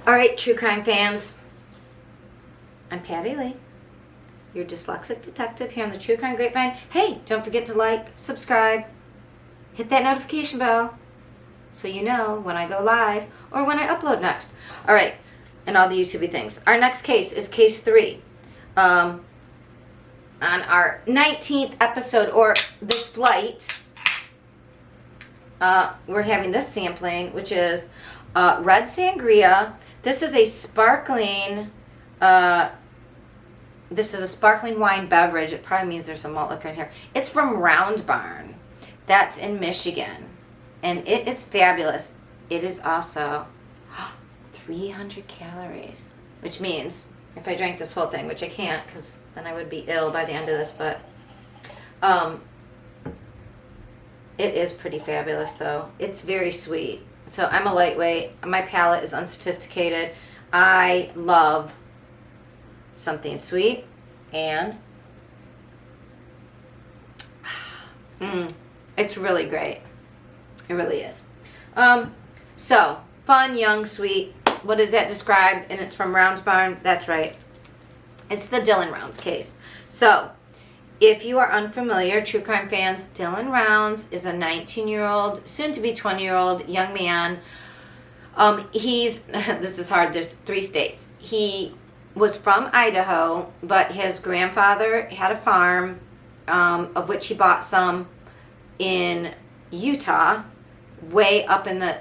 All right, true crime fans. I'm Patti Lee, your dyslexic detective here on the True Crime Grapevine. Hey, don't forget to like, subscribe, hit that notification bell so you know when I go live or when I upload next. All right, and all the YouTube things. Our next case is case 3. On our 19th episode, or this flight, we're having this sampling, which is red sangria. This is a sparkling wine beverage. It probably means there's some malt liquor in here. It's from Round Barn. That's in Michigan. And it is fabulous. It is also 300 calories. Which means, if I drank this whole thing, which I can't, because then I would be ill by the end of this, but it is pretty fabulous, though. It's very sweet. So I'm a lightweight. My palate is unsophisticated. I love something sweet, and it's really great. It really is. So fun, young, sweet. What does that describe? And it's from Rounds Barn. That's right. It's the Dylan Rounds case. So if you are unfamiliar, true crime fans, Dylan Rounds is a 19-year-old, soon-to-be 20-year-old young man. This is hard, there's 3 states. He was from Idaho, but his grandfather had a farm, of which he bought some in Utah, way up in the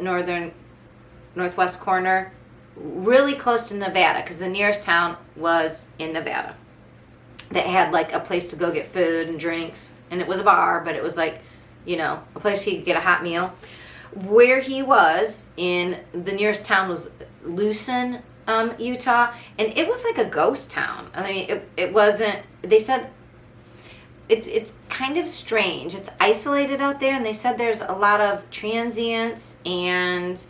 northwest corner, really close to Nevada, because the nearest town was in Nevada. That had like a place to go get food and drinks, and it was a bar, but it was like, you know, a place he could get a hot meal. Where he was in the nearest town was Lucin, Utah, and it was like a ghost town. I mean, it wasn't. They said it's kind of strange. It's isolated out there, and they said there's a lot of transients and.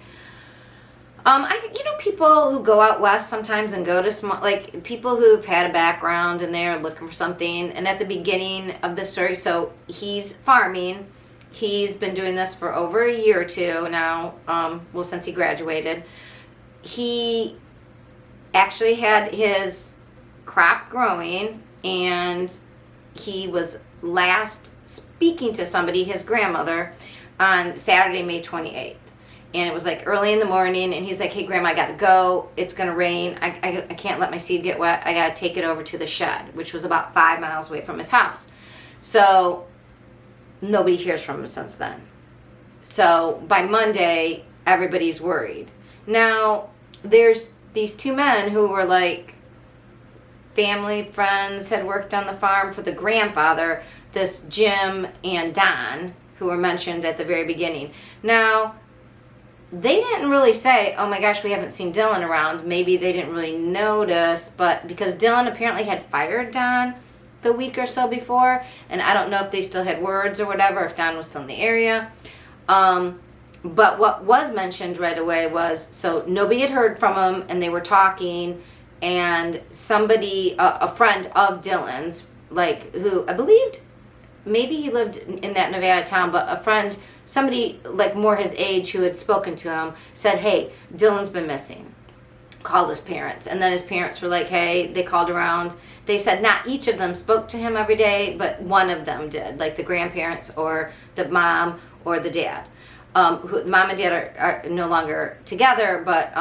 People who go out west sometimes and go to small, like people who've had a background and they're looking for something. And at the beginning of the story, so he's farming. He's been doing this for over a year or 2 now, since he graduated. He actually had his crop growing, and he was last speaking to somebody, his grandmother, on Saturday, May 28th. And it was like early in the morning, and he's like, hey, Grandma, I got to go. It's going to rain. I can't let my seed get wet. I got to take it over to the shed, which was about 5 miles away from his house. So nobody hears from him since then. So by Monday, everybody's worried. Now, there's these 2 men who were like family friends, had worked on the farm for the grandfather, this Jim and Don, who were mentioned at the very beginning. Now, they didn't really say, oh my gosh, we haven't seen Dylan around. Maybe they didn't really notice, but because Dylan apparently had fired Don the week or so before, and I don't know if they still had words or whatever, if Don was still in the area. But what was mentioned right away was, so nobody had heard from him, and they were talking, and somebody, a friend of Dylan's, like, who I believed, maybe he lived in that Nevada town, but a friend, somebody like more his age who had spoken to him, said, hey, Dylan's been missing. Called his parents. And then his parents were like, hey, they called around. They said not each of them spoke to him every day, but one of them did, like the grandparents or the mom or the dad. Mom and dad are no longer together, but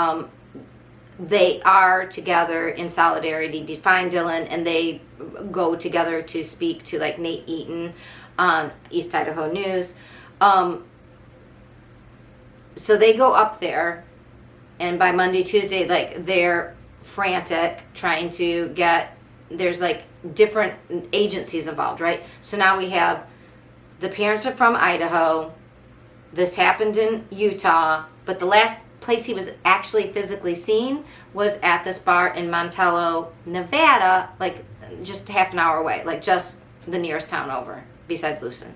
they are together in solidarity to find Dylan, and they go together to speak to like Nate Eaton on East Idaho News. So they go up there, and by Monday, Tuesday, like they're frantic trying to get, there's like different agencies involved, right? So now we have, the parents are from Idaho. This happened in Utah, but the last place he was actually physically seen was at this bar in Montello, Nevada, like just half an hour away, like just the nearest town over besides Lucin.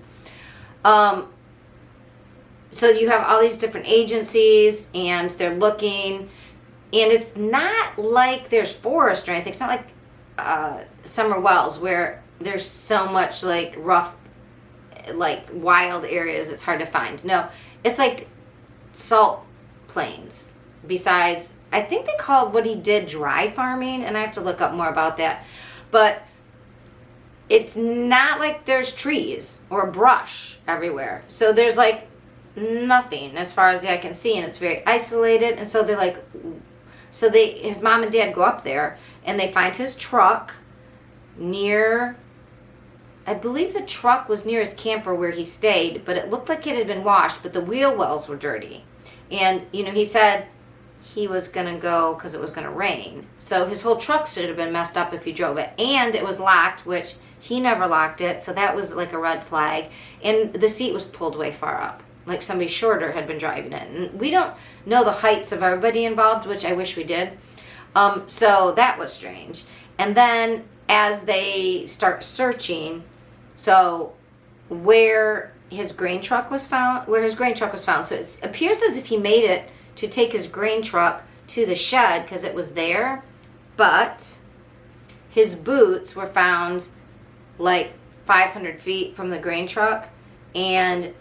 So you have all these different agencies, and they're looking, and it's not like there's forest or anything. It's not like Summer Wells where there's so much like rough, like wild areas it's hard to find. No, it's like salt plains besides I think they called what he did dry farming, and I have to look up more about that. But it's not like there's trees or brush everywhere. So there's like nothing as far as the eye can see, and it's very isolated. And so they're like, his mom and dad go up there, and they find his truck near, I believe the truck was near his camper where he stayed, but it looked like it had been washed, but the wheel wells were dirty. And, you know, he said he was going to go because it was going to rain. So his whole truck should have been messed up if he drove it. And it was locked, which he never locked it, so that was like a red flag. And the seat was pulled way far up, like somebody shorter had been driving it. And we don't know the heights of everybody involved, which I wish we did. So that was strange. And then as they start searching, so where his grain truck was found, so it appears as if he made it to take his grain truck to the shed because it was there, but his boots were found like 500 feet from the grain truck, and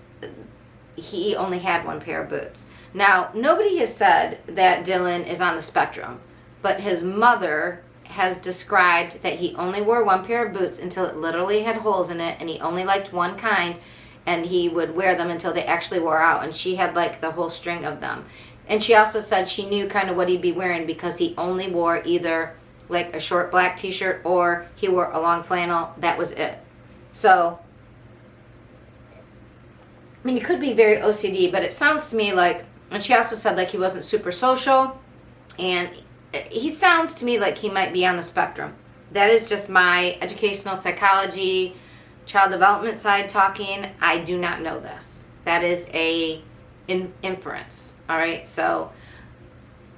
he only had one pair of boots. Now, nobody has said that Dylan is on the spectrum, but his mother has described that he only wore one pair of boots until it literally had holes in it, and he only liked one kind, and he would wear them until they actually wore out, and she had like the whole string of them. And she also said she knew kind of what he'd be wearing because he only wore either like a short black t-shirt or he wore a long flannel. That was it. So, I mean, he could be very OCD, but it sounds to me like, and she also said like he wasn't super social, and he sounds to me like he might be on the spectrum. That is just my educational psychology, child development side talking. I do not know this. That is a inference. All right. So,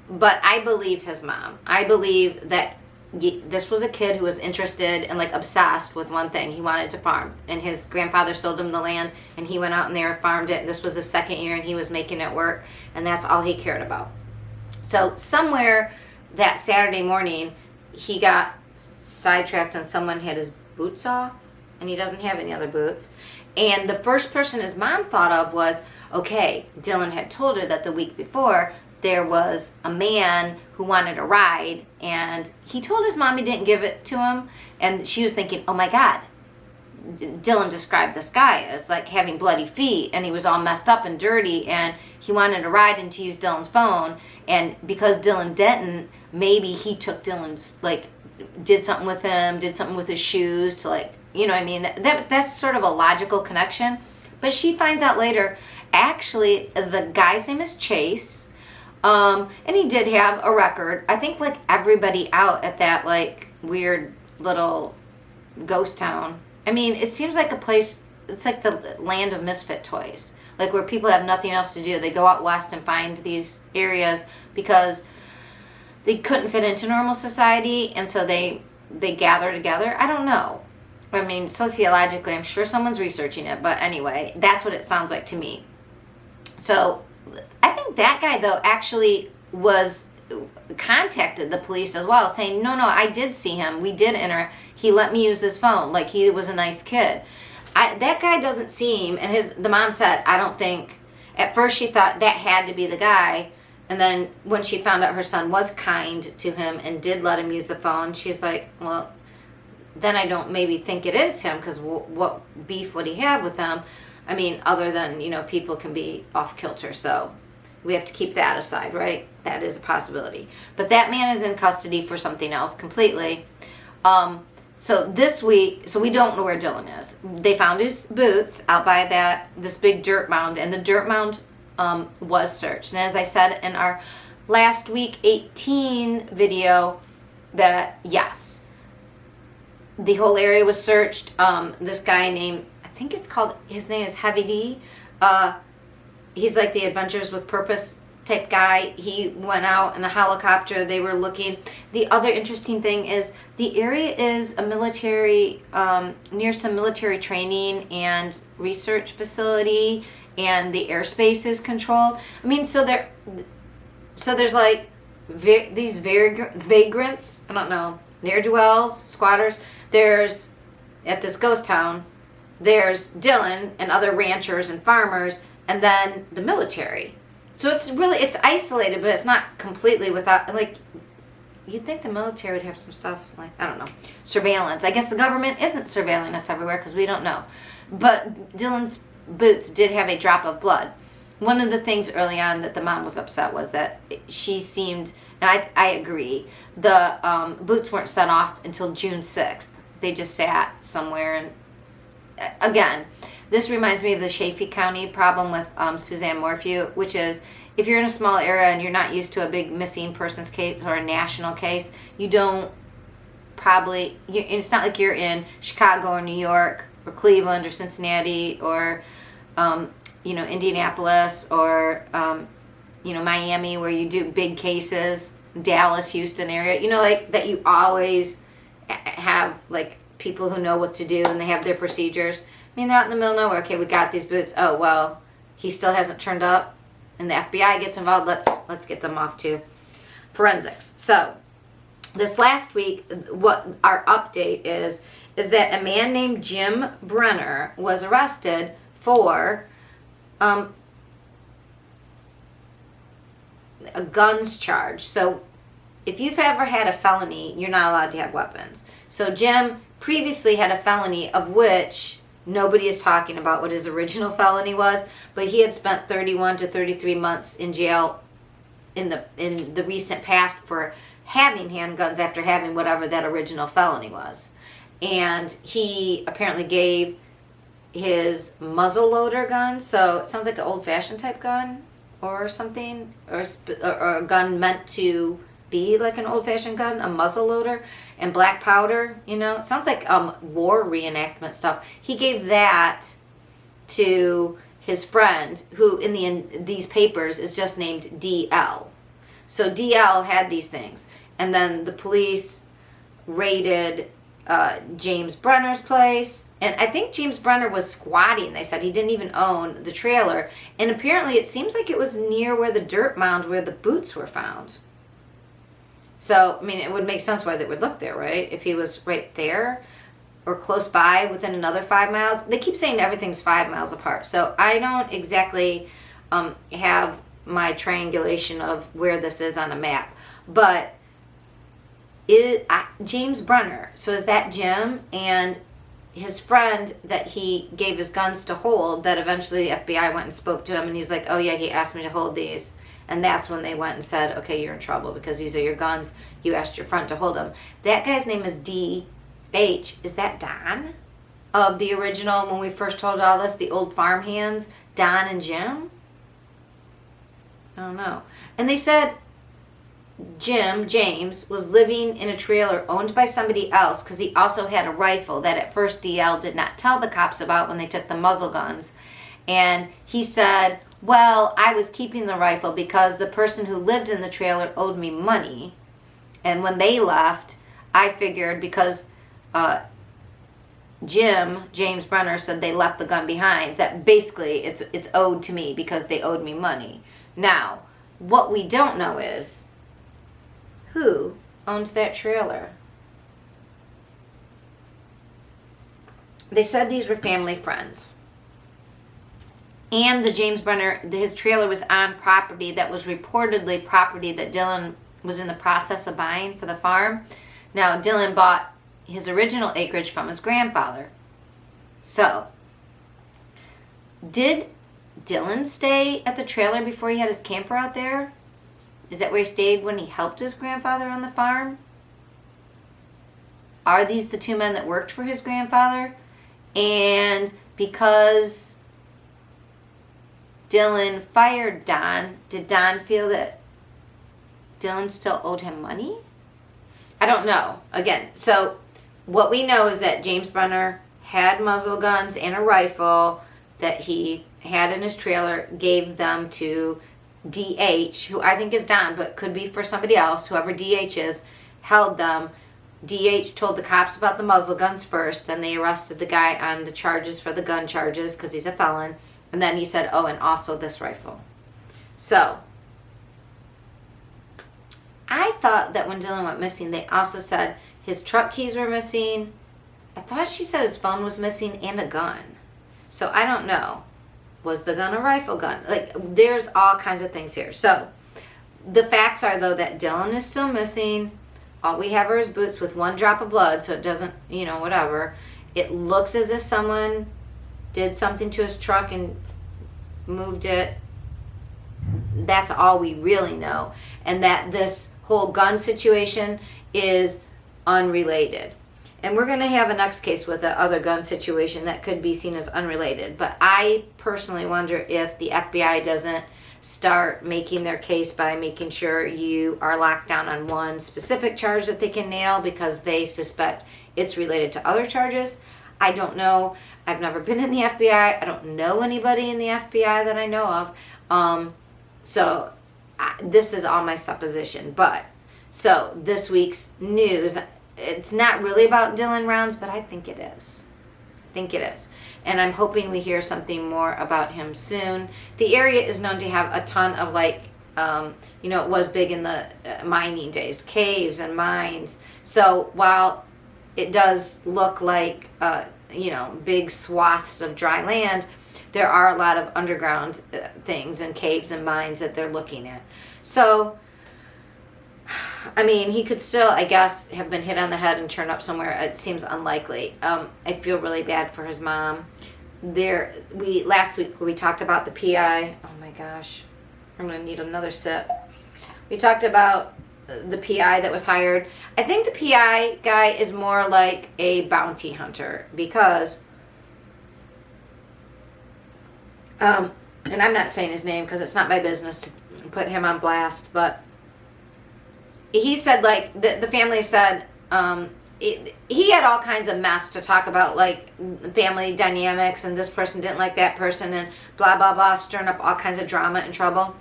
but I believe his mom. I believe that this was a kid who was interested and like obsessed with one thing. He wanted to farm, and his grandfather sold him the land, and he went out and there farmed it. This was his second year, and he was making it work, and that's all he cared about. So somewhere that Saturday morning, he got sidetracked and someone had his boots off, and he doesn't have any other boots. And the first person his mom thought of was, okay, Dylan had told her that the week before there was a man who wanted a ride, and he told his mom he didn't give it to him, and she was thinking, oh my God, Dylan described this guy as like having bloody feet, and he was all messed up and dirty, and he wanted a ride and to use Dylan's phone, and because Dylan didn't, maybe he took Dylan's, like, did something with him, did something with his shoes to, like, you know what I mean? That's sort of a logical connection. But she finds out later, actually, the guy's name is Chase, and he did have a record. I think, like, everybody out at that, like, weird little ghost town. I mean, it seems like a place, it's like the land of misfit toys. Like, where people have nothing else to do. They go out west and find these areas because they couldn't fit into normal society, and so they gather together. I don't know. I mean, sociologically, I'm sure someone's researching it, but anyway, that's what it sounds like to me. So, I think that guy, though, actually contacted the police as well, saying, no, I did see him. We did interact. He let me use his phone. Like, he was a nice kid. That guy doesn't seem, and the mom said, I don't think, at first she thought that had to be the guy, and then when she found out her son was kind to him and did let him use the phone, she's like, well, then I don't maybe think it is him, because what beef would he have with him? I mean, other than, you know, people can be off kilter, so we have to keep that aside, right? That is a possibility. But that man is in custody for something else completely. So this week, so we don't know where Dylan is. They found his boots out by this big dirt mound, and the dirt mound was searched. And as I said in our last week 18 video, that yes, the whole area was searched. This guy named, I think his name is Heavy D. He's like the Adventures with Purpose type guy. He went out in a helicopter. They were looking. The other interesting thing is the area is a military, near some military training and research facility, and the airspace is controlled. I mean, so there's like these vagrants, I don't know, ne'er-do-wells, squatters. There's, at this ghost town, there's Dylan and other ranchers and farmers, and then the military. So it's isolated, but it's not completely without, like, you'd think the military would have some stuff, like, I don't know, surveillance. I guess the government isn't surveilling us everywhere because we don't know. But Dylan's boots did have a drop of blood. One of the things early on that the mom was upset was that she seemed, and I agree, the boots weren't set off until June 6th. They just sat somewhere. And again, this reminds me of the Chaffee County problem with Suzanne Morphew, which is if you're in a small area and you're not used to a big missing persons case or a national case, you don't probably, it's not like you're in Chicago or New York or Cleveland or Cincinnati or Indianapolis or Miami, where you do big cases, Dallas, Houston area, like that you always have like people who know what to do and they have their procedures. I mean, they're out in the middle of nowhere. Okay, we got these boots. Oh, well, he still hasn't turned up and the FBI gets involved. Let's get them off to forensics. So this last week, what our update is that a man named Jimbrenner was arrested for a guns charge. So if you've ever had a felony, you're not allowed to have weapons. So Jim previously had a felony of which nobody is talking about what his original felony was, but he had spent 31 to 33 months in jail in the recent past for having handguns after having whatever that original felony was. And he apparently gave his muzzle loader gun, so it sounds like an old-fashioned type gun or something, or a gun meant to be like an old-fashioned gun, a muzzle loader, and black powder. It sounds like war reenactment stuff. He gave that to his friend, who in these papers is just named DL. So DL had these things, and then the police raided James Brenner's place, and I think James Brenner was squatting. They said he didn't even own the trailer, and apparently it seems like it was near where the dirt mound where the boots were found. So, I mean, it would make sense why they would look there, right? If he was right there or close by within another 5 miles. They keep saying everything's 5 miles apart, so I don't exactly have my triangulation of where this is on a map, but James Brenner, so is that Jim and his friend that he gave his guns to hold, that eventually the FBI went and spoke to him and he's like, oh yeah, he asked me to hold these, and that's when they went and said, okay, you're in trouble because these are your guns, you asked your friend to hold them. That guy's name is D.H. Is that Don of the original, when we first told all this, the old farm hands, Don and Jim? I don't know. And they said James, was living in a trailer owned by somebody else because he also had a rifle that at first DL did not tell the cops about when they took the muzzle guns. And he said, well, I was keeping the rifle because the person who lived in the trailer owed me money. And when they left, I figured because James Brenner said they left the gun behind, that basically it's owed to me because they owed me money. Now, what we don't know is who owns that trailer. They said these were family friends. And the James Brenner, his trailer was on property that was reportedly property that Dylan was in the process of buying for the farm. Now, Dylan bought his original acreage from his grandfather. So, did Dylan stay at the trailer before he had his camper out there? Is that where he stayed when he helped his grandfather on the farm? Are these the two men that worked for his grandfather? And because Dylan fired Don, did Don feel that Dylan still owed him money? I don't know. Again, so what we know is that James Brenner had muzzle guns and a rifle that he had in his trailer, gave them to DH, who I think is Don, but could be for somebody else, whoever DH is, held them. DH told the cops about the muzzle guns first, then they arrested the guy on the charges for the gun charges because he's a felon, and then he said, oh, and also this rifle. So, I thought that when Dylan went missing, they also said his truck keys were missing. I thought she said his phone was missing and a gun. So, I don't know. Was the gun a rifle gun? Like, there's all kinds of things here. So, the facts are, though, that Dylan is still missing. All we have are his boots with 1 drop of blood, so it doesn't, whatever. It looks as if someone did something to his truck and moved it. That's all we really know. And that this whole gun situation is unrelated. And we're going to have a next case with the other gun situation that could be seen as unrelated. But I personally wonder if the FBI doesn't start making their case by making sure you are locked down on one specific charge that they can nail because they suspect it's related to other charges. I don't know. I've never been in the FBI. I don't know anybody in the FBI that I know of. So this is all my supposition. But so this week's news, it's not really about Dylan Rounds, but I think it is. And I'm hoping we hear something more about him soon. The area is known to have a ton of it was big in the mining days, caves and mines. So while it does look like, big swaths of dry land, there are a lot of underground things and caves and mines that they're looking at. So, I mean, he could still, I guess, have been hit on the head and turned up somewhere. It seems unlikely. I feel really bad for his mom. Last week we talked about the PI. Oh my gosh, I'm gonna need another sip. We talked about the PI that was hired. I think the PI guy is more like a bounty hunter because, and I'm not saying his name because it's not my business to put him on blast, but he said, like, the family said, he had all kinds of mess to talk about, like, family dynamics, and this person didn't like that person, and blah, blah, blah, stirring up all kinds of drama and trouble.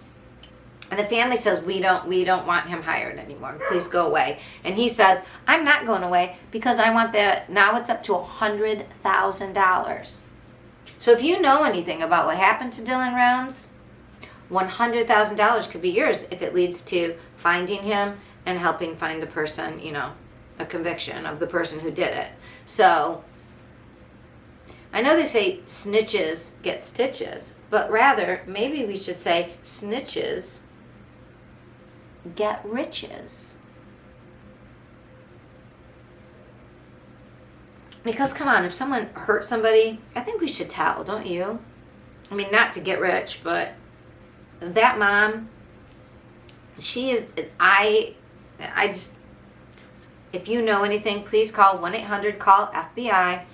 And the family says, we don't want him hired anymore. Please go away. And he says, I'm not going away because I want now it's up to $100,000. So if you know anything about what happened to Dylan Rounds, $100,000 could be yours if it leads to finding him and helping find the person, a conviction of the person who did it. So, I know they say snitches get stitches, but rather, maybe we should say snitches get riches. Because, come on, if someone hurt somebody, I think we should tell, don't you? I mean, not to get rich, but that mom, she is, I just, if you know anything, please call 1-800-CALL-FBI.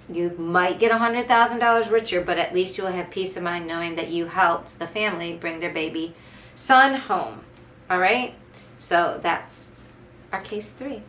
You might get $100,000 richer, but at least you will have peace of mind knowing that you helped the family bring their baby son home. All right? So that's our case 3.